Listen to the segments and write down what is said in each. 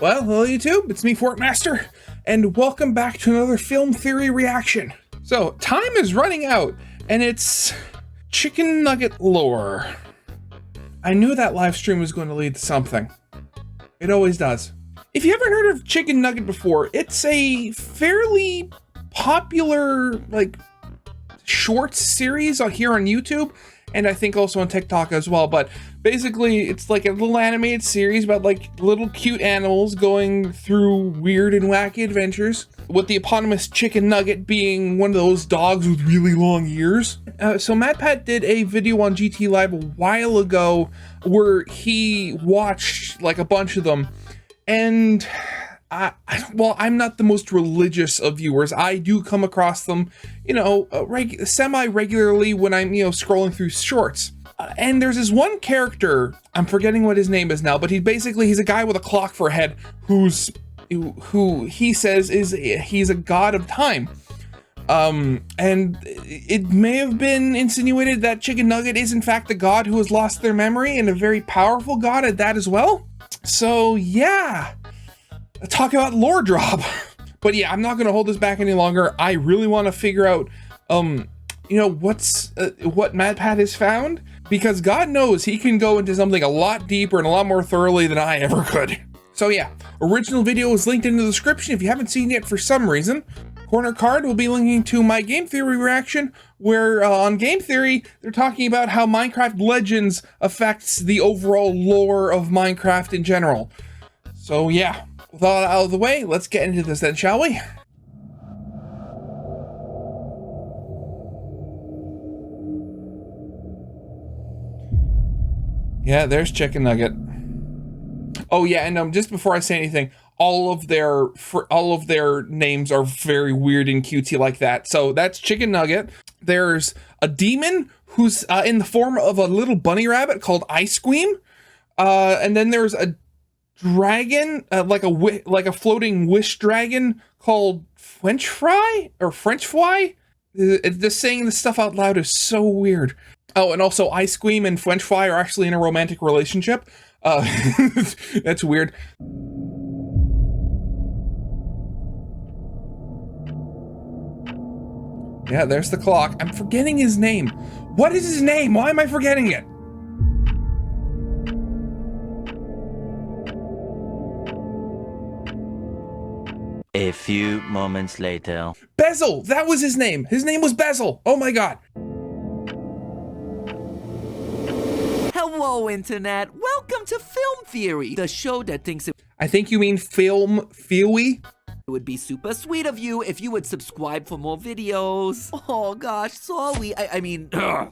Well, hello YouTube, it's me, Fortmaster, and welcome back to another film theory reaction. So, time is running out, and it's Chicken Nugget lore. I knew that live stream was going to lead to something. It always does. If you haven't heard of Chicken Nugget before, it's a fairly popular, shorts series here on YouTube, and I think also on TikTok as well, but basically it's like a little animated series about little cute animals going through weird and wacky adventures, with the eponymous Chicken Nugget being one of those dogs with really long ears. So MatPat did a video on GT Live a while ago where he watched a bunch of them, and well, I'm not the most religious of viewers. I do come across them, semi-regularly when I'm, scrolling through shorts. And there's this one character, I'm forgetting what his name is now, but he's a guy with a clock for a head who he says he's a god of time. And it may have been insinuated that Chicken Nugget is in fact a god who has lost their memory, and a very powerful god at that as well. So yeah. Talk about lore drop. But yeah, I'm not going to hold this back any longer. I really want to figure out, what MatPat has found, because God knows he can go into something a lot deeper and a lot more thoroughly than I ever could. So yeah, original video is linked in the description if you haven't seen it for some reason. Corner card will be linking to my game theory reaction, where on game theory, they're talking about how Minecraft Legends affects the overall lore of Minecraft in general. So yeah. With all that out of the way, let's get into this then, shall we? Yeah, there's Chicken Nugget. Oh yeah, and just before I say anything, all of their names are very weird and cutesy like that. So that's Chicken Nugget. There's a demon who's in the form of a little bunny rabbit called Ice Cream, and then there's a dragon, like a floating wish dragon called French Fry. Just saying this stuff out loud is so weird. Oh, and also Ice Cream and French Fry are actually in a romantic relationship. That's weird. Yeah, there's the clock. I'm forgetting his name. What is his name? Why am I forgetting it? A few moments later. Bezel! That was his name! His name was Bezel! Oh my god! Hello, Internet! Welcome to Film Theory, the show that thinks it I think you mean Film Theory? would be super sweet of you if you would subscribe for more videos. Oh gosh, sorry. I mean,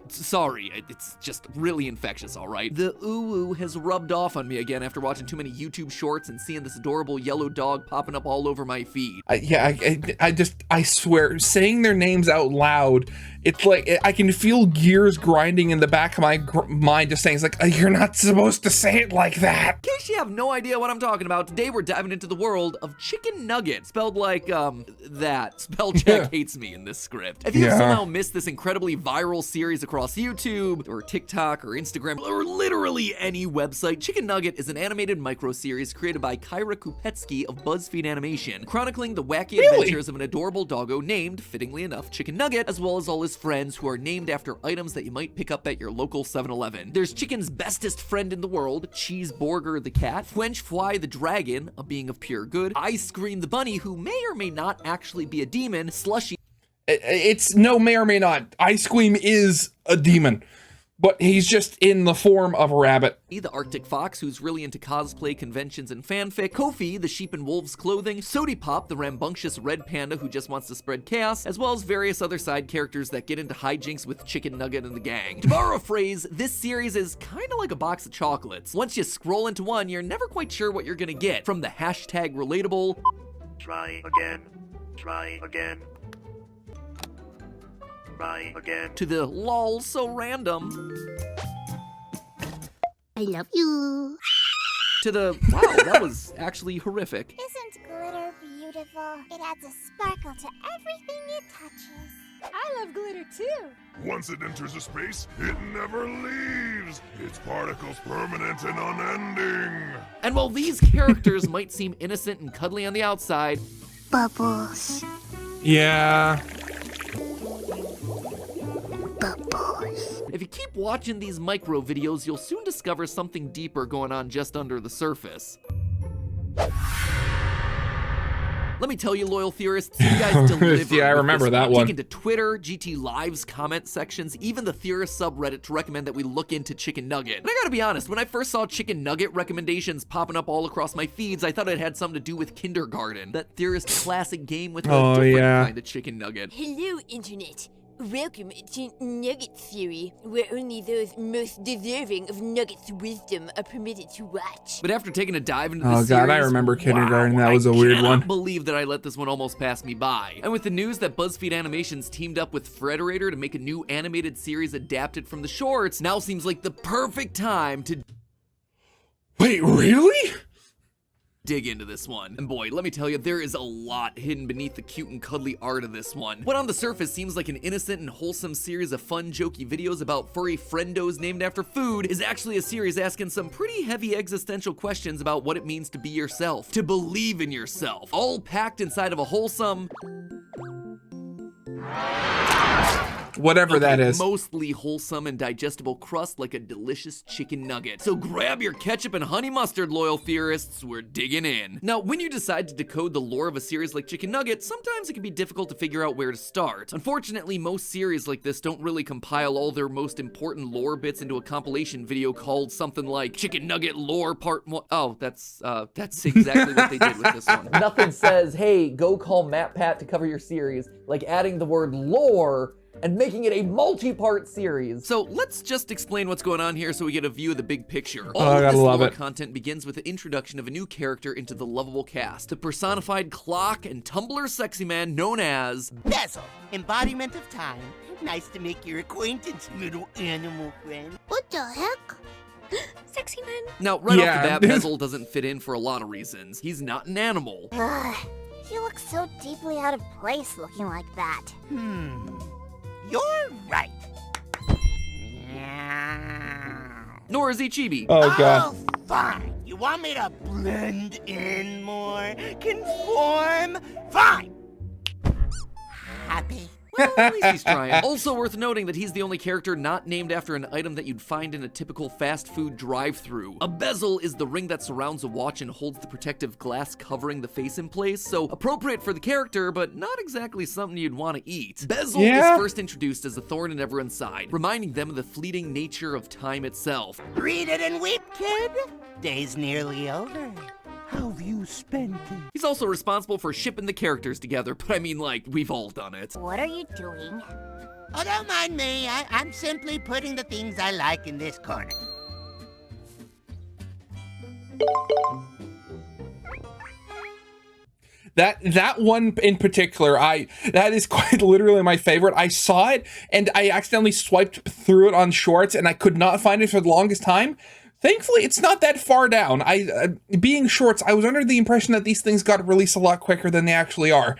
sorry. It's just really infectious, alright? The ooh has rubbed off on me again after watching too many YouTube shorts and seeing this adorable yellow dog popping up all over my feed. I swear, saying their names out loud, it's like, I can feel gears grinding in the back of my mind, just saying, it's like, you're not supposed to say it like that. In case you have no idea what I'm talking about, today we're diving into the world of Chicken Nugget, spelled like, that. Spell check hates me in this script. If you somehow missed this incredibly viral series across YouTube, or TikTok, or Instagram, or literally any website, Chicken Nugget is an animated micro-series created by Kyra Kupetsky of BuzzFeed Animation, chronicling the wacky adventures of an adorable doggo named, fittingly enough, Chicken Nugget, as well as all his friends who are named after items that you might pick up at your local 7-Eleven. There's Chicken's bestest friend in the world, Cheeseburger the cat, French Fly the dragon, a being of pure good, Ice Cream the bunny, who may or may not actually be a demon, Slushy. It's no may or may not. Ice Cream is a demon, but he's just in the form of a rabbit. The Arctic Fox, who's really into cosplay conventions and fanfic, Kofi, the sheep in wolf's clothing, Sody Pop, the rambunctious red panda who just wants to spread chaos, as well as various other side characters that get into hijinks with Chicken Nugget and the gang. To borrow a phrase, this series is kinda like a box of chocolates. Once you scroll into one, you're never quite sure what you're gonna get, from the hashtag relatable, try again, try again, try again, to the lol so random, I love you. to the wow, that was actually horrific. Isn't glitter beautiful? It adds a sparkle to everything it touches. I love glitter too. Once it enters a space, it never leaves. Its particles permanent and unending. And while these characters might seem innocent and cuddly on the outside, Bubbles. Yeah. Bubbles. if you keep watching these micro videos, you'll soon discover something deeper going on just under the surface. Let me tell you, loyal theorists, you guys delivered. Yeah, I with remember this that one. one. Taken to Twitter, GT Live's comment sections, even the theorist subreddit to recommend that we look into Chicken Nugget. And I gotta be honest, when I first saw Chicken Nugget recommendations popping up all across my feeds, I thought it had something to do with kindergarten. That theorist classic game with a different kind of chicken nugget. Hello, Internet. Welcome to Nugget Theory, where only those most deserving of Nugget's wisdom are permitted to watch. But after taking a dive into the Oh series, god, I remember kindergarten. wow, That was a weird I one. cannot believe that I let this one almost pass me by. And with the news that BuzzFeed Animations teamed up with Frederator to make a new animated series adapted from the shorts, now seems like the perfect time to Wait, really? dig into this one. And boy, let me tell you, there is a lot hidden beneath the cute and cuddly art of this one. What on the surface seems like an innocent and wholesome series of fun, jokey videos about furry friendos named after food is actually a series asking some pretty heavy existential questions about what it means to be yourself, to believe in yourself, all packed inside of a wholesome, Whatever that is. mostly wholesome and digestible crust like a delicious chicken nugget. So grab your ketchup and honey mustard, loyal theorists, we're digging in. Now, when you decide to decode the lore of a series like Chicken Nugget, sometimes it can be difficult to figure out where to start. Unfortunately, most series like this don't really compile all their most important lore bits into a compilation video called something like Chicken Nugget Lore Part 1. Oh, that's exactly what they did with this one. Nothing says, hey, go call MatPat to cover your series, like adding the word lore and making it a multi-part series. So let's just explain what's going on here so we get a view of the big picture. All I of gotta this love lore it. content begins with the introduction of a new character into the lovable cast, the personified clock and Tumblr sexy man known as Basil, embodiment of time. Nice to make your acquaintance, little animal friend. What the heck? Sexy man. Now, right Yeah. off the bat, Bezel doesn't fit in for a lot of reasons. He's not an animal. Ugh, you look so deeply out of place looking like that. You're right. Nor is he chibi. Oh god. Oh, fine. You want me to blend in more? Conform? Fine. Happy? Well, at least he's trying. Also worth noting that he's the only character not named after an item that you'd find in a typical fast food drive-thru. A bezel is the ring that surrounds a watch and holds the protective glass covering the face in place, so appropriate for the character, but not exactly something you'd want to eat. Bezel Yeah. is first introduced as a thorn in everyone's side, reminding them of the fleeting nature of time itself. Read it and weep, kid. Day's nearly over. How have you spent it? He's also responsible for shipping the characters together, but I mean, like, we've all done it. What are you doing? Oh, don't mind me. I'm simply putting the things I like in this corner. That one in particular, that is quite literally my favorite. I saw it and I accidentally swiped through it on shorts and I could not find it for the longest time. Thankfully, it's not that far down. Being shorts, I was under the impression that these things got released a lot quicker than they actually are.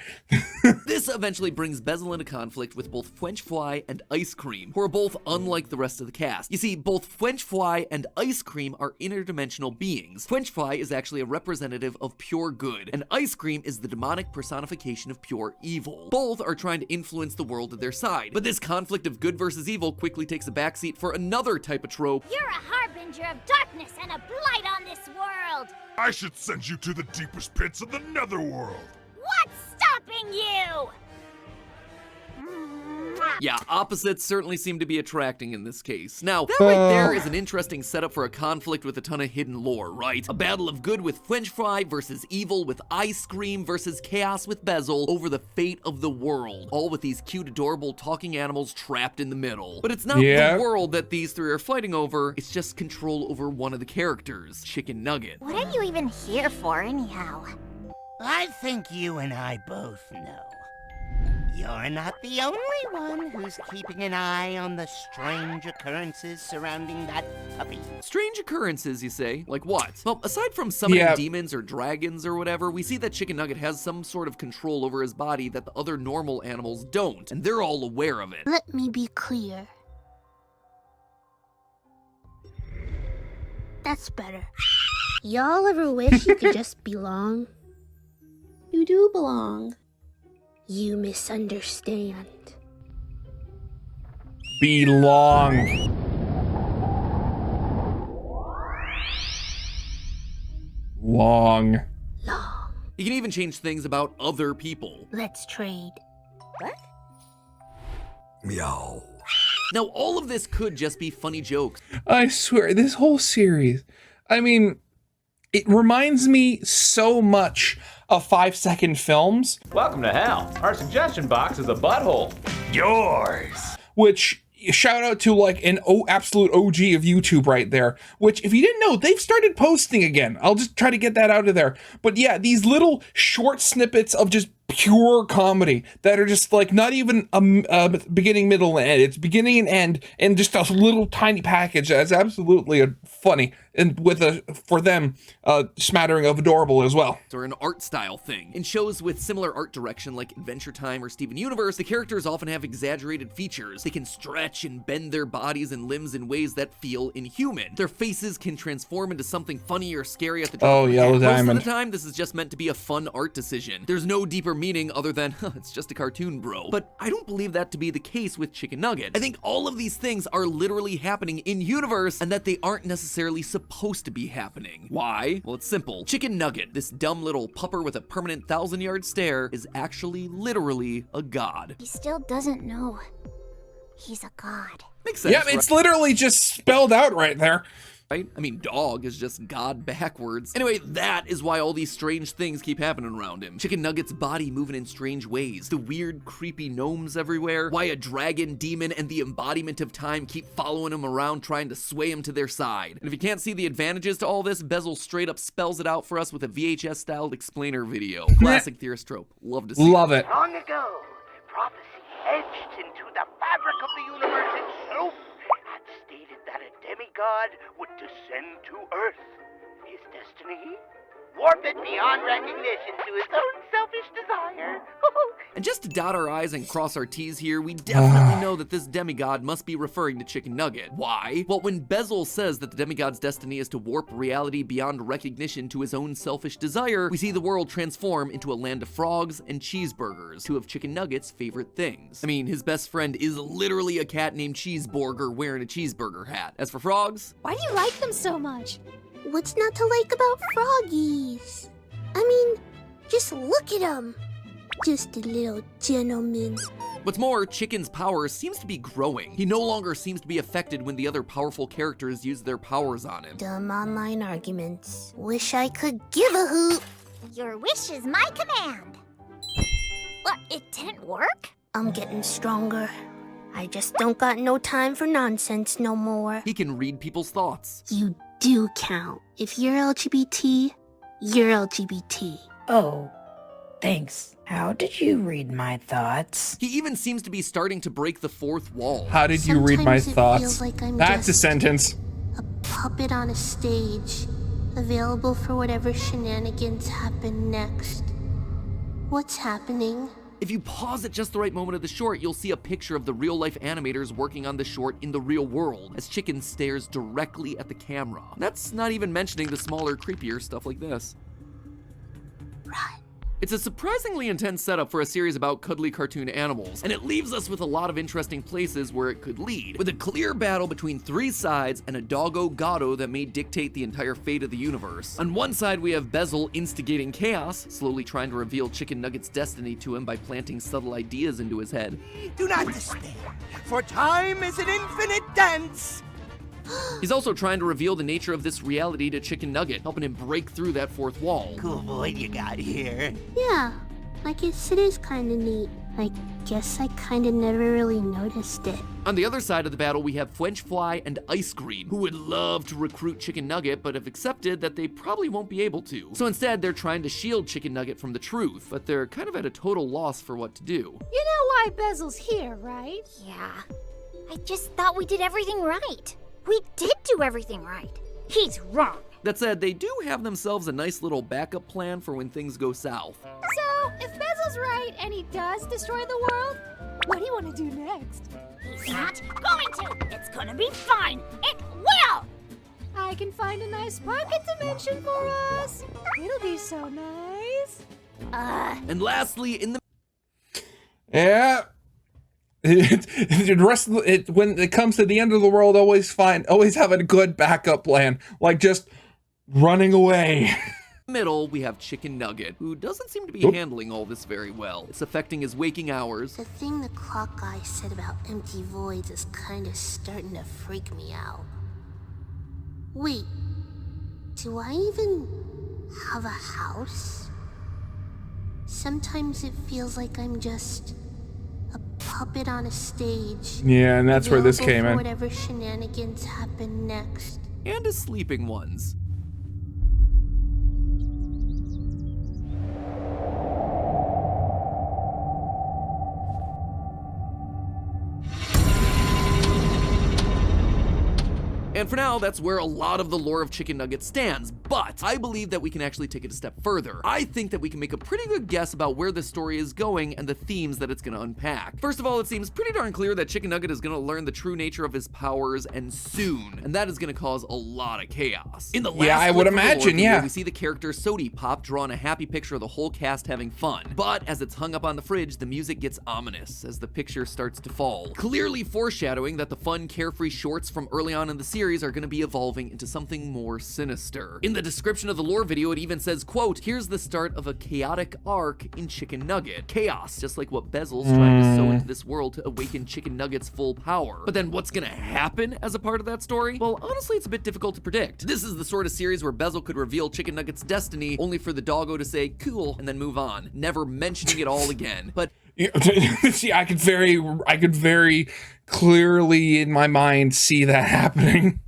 This eventually brings Bezel into conflict with both French Fry and Ice Cream, who are both unlike the rest of the cast. You see, both French Fry and Ice Cream are interdimensional beings. French Fry is actually a representative of pure good, and Ice Cream is the demonic personification of pure evil. Both are trying to influence the world at their side, but this conflict of good versus evil quickly takes a backseat for another type of trope. You're a harbinger of darkness and a blight on this world! I should send you to the deepest pits of the netherworld. What's stopping you? Yeah, opposites certainly seem to be attracting in this case. Now, that right there is an interesting setup for a conflict with a ton of hidden lore, right? A battle of good with French Fry versus evil with Ice Cream versus chaos with Bezel over the fate of the world, all with these cute, adorable talking animals trapped in the middle. But it's not the world that these three are fighting over, it's just control over one of the characters, Chicken Nugget. What are you even here for, anyhow? I think you and I both know. You're not the only one who's keeping an eye on the strange occurrences surrounding that puppy. Strange occurrences, you say? Like what? Well, aside from summoning Yeah. demons or dragons or whatever, we see that Chicken Nugget has some sort of control over his body that the other normal animals don't, and they're all aware of it. Let me be clear. That's better. Y'all ever wish you could just belong? You do belong. You misunderstand. Belong. Long. Long. You can even change things about other people. Let's trade. What? Meow. Now, all of this could just be funny jokes. I swear, this whole series, I mean, it reminds me so much of 5-second films, Welcome to hell. Our suggestion box is a butthole. Yours. which shout out to like an absolute OG of YouTube right there, which if you didn't know, they've started posting again. I'll just try to get that out of there. But yeah, these little short snippets of just pure comedy that are just like not even a beginning, middle, and end. It's beginning and end and just a little tiny package that's absolutely funny and with a, for them, smattering of adorable as well. Or an art style thing. In shows with similar art direction like Adventure Time or Steven Universe, the characters often have exaggerated features. They can stretch and bend their bodies and limbs in ways that feel inhuman. Their faces can transform into something funny or scary at the drop of a Yellow hat. Diamond. Most of the time, this is just meant to be a fun art decision. There's no deeper meaning other than, it's just a cartoon, bro. But I don't believe that to be the case with Chicken Nugget. I think all of these things are literally happening in universe and that they aren't necessarily supposed to be happening. Why? Well, it's simple. Chicken Nugget, this dumb little pupper with a permanent 1,000-yard stare, is actually literally a god. He still doesn't know. He's a god. Makes sense, Yep, it's literally just spelled out right there. right? I mean, dog is just God backwards. Anyway, that is why all these strange things keep happening around him. Chicken Nugget's body moving in strange ways, the weird, creepy gnomes everywhere, why a dragon, demon, and the embodiment of time keep following him around trying to sway him to their side. And if you can't see the advantages to all this, Bezel straight up spells it out for us with a VHS-styled explainer video. Classic theorist trope. Love to see Love it. Long ago, prophecy etched into the fabric of the universe itself had stated that a demigod would descend to Earth. His destiny? Warp it beyond recognition to his own selfish desire. And just to dot our I's and cross our T's here, we definitely know that this demigod must be referring to Chicken Nugget. Why? Well, when Bezel says that the demigod's destiny is to warp reality beyond recognition to his own selfish desire, we see the world transform into a land of frogs and cheeseburgers, two of Chicken Nugget's favorite things. I mean, his best friend is literally a cat named Cheeseburger wearing a cheeseburger hat. As for frogs, why do you like them so much? What's not to like about froggies? I mean, just look at him. Just a little gentleman. what's more, Chicken's power seems to be growing. He no longer seems to be affected when the other powerful characters use their powers on him. Dumb online arguments. Wish I could give a hoot. Your wish is my command. What, it didn't work? I'm getting stronger. I just don't got no time for nonsense no more. He can read people's thoughts. You do count. If you're LGBT, you're LGBT. Oh, thanks. How did you read my thoughts? He even seems to be starting to break the fourth wall. How did you read my Sometimes it thoughts? feels like I'm That's a just sentence. a puppet on a stage, available for whatever shenanigans happen next. What's happening? If you pause at just the right moment of the short, you'll see a picture of the real-life animators working on the short in the real world, as Chicken stares directly at the camera. That's not even mentioning the smaller, creepier stuff like this. Run. It's a surprisingly intense setup for a series about cuddly cartoon animals, and it leaves us with a lot of interesting places where it could lead, with a clear battle between three sides and a doggo-goddo that may dictate the entire fate of the universe. On one side, we have Bezel instigating chaos, slowly trying to reveal Chicken Nugget's destiny to him by planting subtle ideas into his head. Do not despair, for time is an infinite dance. He's also trying to reveal the nature of this reality to Chicken Nugget, helping him break through that fourth wall. Cool boy you got here. Yeah, I guess it is kinda neat. Like, guess I kinda never really noticed it. On the other side of the battle, we have French Fry and Ice Cream, who would love to recruit Chicken Nugget, but have accepted that they probably won't be able to. So instead, they're trying to shield Chicken Nugget from the truth, but they're kind of at a total loss for what to do. You know why Bezel's here, right? Yeah. I just thought we did everything right. We did do everything right. He's wrong. That said, they do have themselves a nice little backup plan for when things go south. So, if Bezel's right and he does destroy the world, what do you want to do next? He's not going to. It's gonna be fine. It will. I can find a nice pocket dimension for us. It'll be so nice. And lastly, in the Yeah. The rest of it, when it comes to the end of the world, always have a good backup plan, like just running away. middle, we have Chicken Nugget, who doesn't seem to be handling all this very well. It's affecting his waking hours. The thing the clock guy said about empty voids is kind of starting to freak me out. Wait, do I even have a house? Sometimes it feels like I'm just a puppet on a stage. Yeah, and that's where this came in. Whatever shenanigans happen next. And his sleeping ones. And for now, that's where a lot of the lore of Chicken Nugget stands, but I believe that we can actually take it a step further. I think that we can make a pretty good guess about where the story is going and the themes that it's gonna unpack. First of all, it seems pretty darn clear that Chicken Nugget is gonna learn the true nature of his powers, and soon, and that is gonna cause a lot of chaos. In the last I would imagine, we see the character Sody Pop drawing a happy picture of the whole cast having fun, but as it's hung up on the fridge, the music gets ominous as the picture starts to fall, clearly foreshadowing that the fun, carefree shorts from early on in the series are going to be evolving into something more sinister. In the description of the lore video, it even says, quote, "Here's the start of a chaotic arc in Chicken Nugget. Chaos, just like what Bezel's trying to sow into this world to awaken Chicken Nugget's full power." But then what's gonna happen as a part of that story? Well, honestly, it's a bit difficult to predict. This is the sort of series where Bezel could reveal Chicken Nugget's destiny only for the doggo to say, "Cool," and then move on, never mentioning it all again. But see, I could very clearly in my mind see that happening.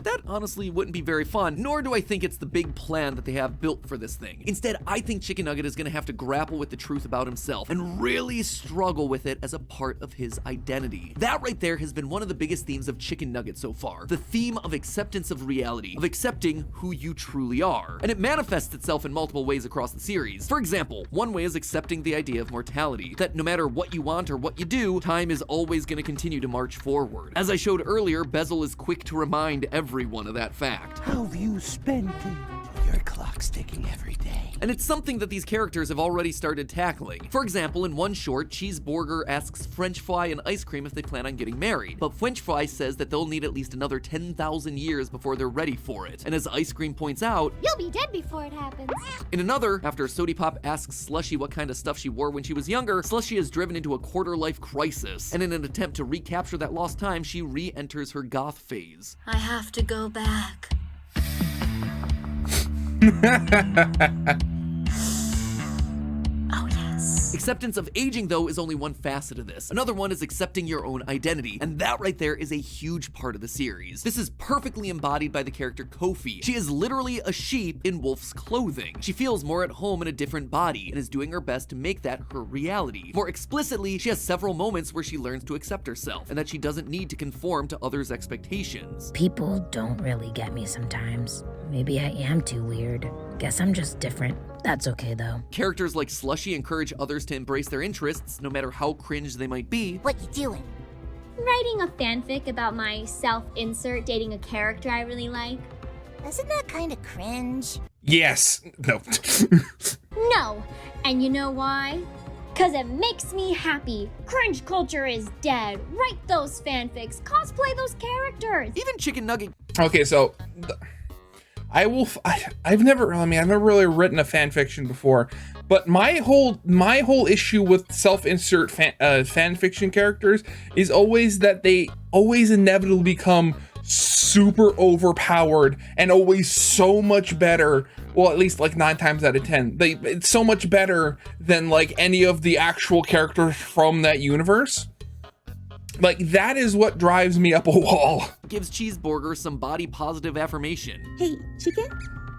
that honestly wouldn't be very fun, nor do I think it's the big plan that they have built for this thing. Instead, I think Chicken Nugget is gonna have to grapple with the truth about himself and really struggle with it as a part of his identity. That right there has been one of the biggest themes of Chicken Nugget so far. The theme of acceptance of reality, of accepting who you truly are. And it manifests itself in multiple ways across the series. For example, one way is accepting the idea of mortality, that no matter what you want or what you do, time is always gonna continue to march forward. As I showed earlier, Bezel is quick to remind everyone of that fact. How have you spent it? Your clock's ticking every day. And it's something that these characters have already started tackling. For example, in one short, Cheeseburger asks French Fry and Ice Cream if they plan on getting married, but French Fry says that they'll need at least another 10,000 years before they're ready for it. And as Ice Cream points out, you'll be dead before it happens. In another, after Sody Pop asks Slushy what kind of stuff she wore when she was younger, Slushy is driven into a quarter-life crisis, and in an attempt to recapture that lost time, she re-enters her goth phase. I have to go back. Oh yes. Acceptance of aging, though, is only one facet of this. Another one is accepting your own identity, and that right there is a huge part of the series. This is perfectly embodied by the character Kofi. She is literally a sheep in wolf's clothing. She feels more at home in a different body and is doing her best to make that her reality. More explicitly, she has several moments where she learns to accept herself and that she doesn't need to conform to others' expectations. People don't really get me sometimes. Maybe I am too weird. Guess I'm just different. That's okay though. Characters like Slushy encourage others to embrace their interests, no matter how cringe they might be. What you doing? Writing a fanfic about my self-insert dating a character I really like. Isn't that kind of cringe? Yes. No. No. And you know why? Cause it makes me happy. Cringe culture is dead. Write those fanfics. Cosplay those characters. Even Chicken Nugget. Okay, so I've never really written a fan fiction before, but my whole issue with self-insert fan fiction characters is always that they always inevitably become super overpowered and always so much better. Well, at least like 9 times out of 10. It's so much better than like any of the actual characters from that universe. Like, that is what drives me up a wall. Gives Cheeseburger some body positive affirmation. Hey, Chicken,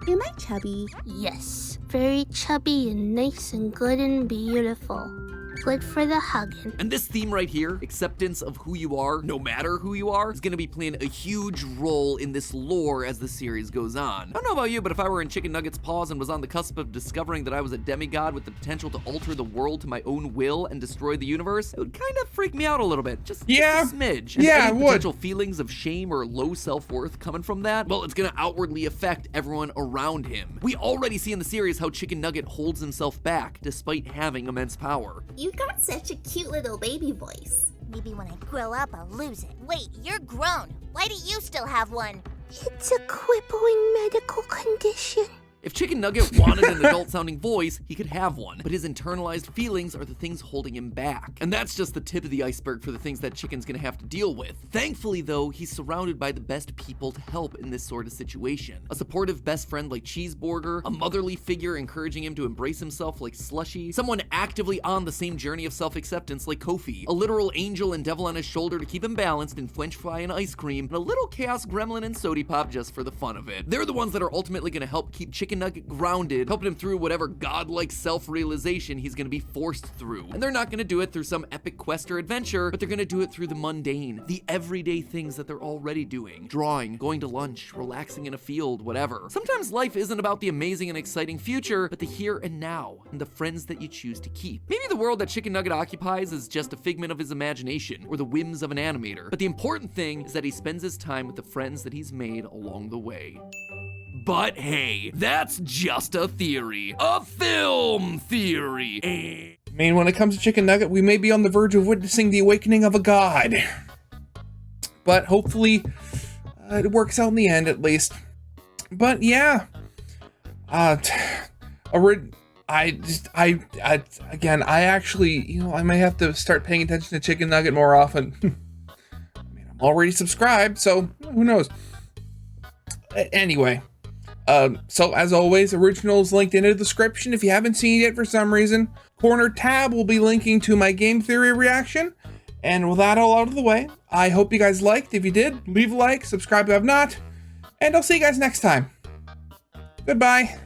am I chubby? Yes, very chubby and nice and good and beautiful. Good for the hugging. And this theme right here, acceptance of who you are, no matter who you are, is gonna be playing a huge role in this lore as the series goes on. I don't know about you, but if I were in Chicken Nugget's paws and was on the cusp of discovering that I was a demigod with the potential to alter the world to my own will and destroy the universe, it would kind of freak me out a little bit. Just a smidge. And yeah, any potential feelings of shame or low self-worth coming from that, well, it's gonna outwardly affect everyone around him. We already see in the series how Chicken Nugget holds himself back despite having immense power. You got such a cute little baby voice. Maybe when I grow up, I'll lose it. Wait, you're grown. Why do you still have one? It's a crippling medical condition. If Chicken Nugget wanted an adult-sounding voice, he could have one, but his internalized feelings are the things holding him back. And that's just the tip of the iceberg for the things that Chicken's gonna have to deal with. Thankfully, though, he's surrounded by the best people to help in this sort of situation. A supportive best friend like Cheeseburger, a motherly figure encouraging him to embrace himself like Slushy, someone actively on the same journey of self-acceptance like Kofi, a literal angel and devil on his shoulder to keep him balanced in French fry and ice cream, and a little chaos gremlin and sody pop just for the fun of it. They're the ones that are ultimately gonna help keep Chicken Nugget grounded, helping him through whatever godlike self-realization he's gonna be forced through. And they're not gonna do it through some epic quest or adventure, but they're gonna do it through the mundane, the everyday things that they're already doing. Drawing, going to lunch, relaxing in a field, whatever. Sometimes life isn't about the amazing and exciting future, but the here and now, and the friends that you choose to keep. Maybe the world that Chicken Nugget occupies is just a figment of his imagination, or the whims of an animator. But the important thing is that he spends his time with the friends that he's made along the way. But hey, that's just a theory. A film theory. I mean, when it comes to Chicken Nugget, we may be on the verge of witnessing the awakening of a god. But hopefully, it works out in the end, at least. But yeah. Again, I actually, I may have to start paying attention to Chicken Nugget more often. I mean, I'm already subscribed, so who knows? Anyway. So as always, originals linked in the description if you haven't seen it yet for some reason. Corner tab will be linking to my game theory reaction. And with that all out of the way, I hope you guys liked. If you did, leave a like, subscribe if you have not, and I'll see you guys next time. Goodbye.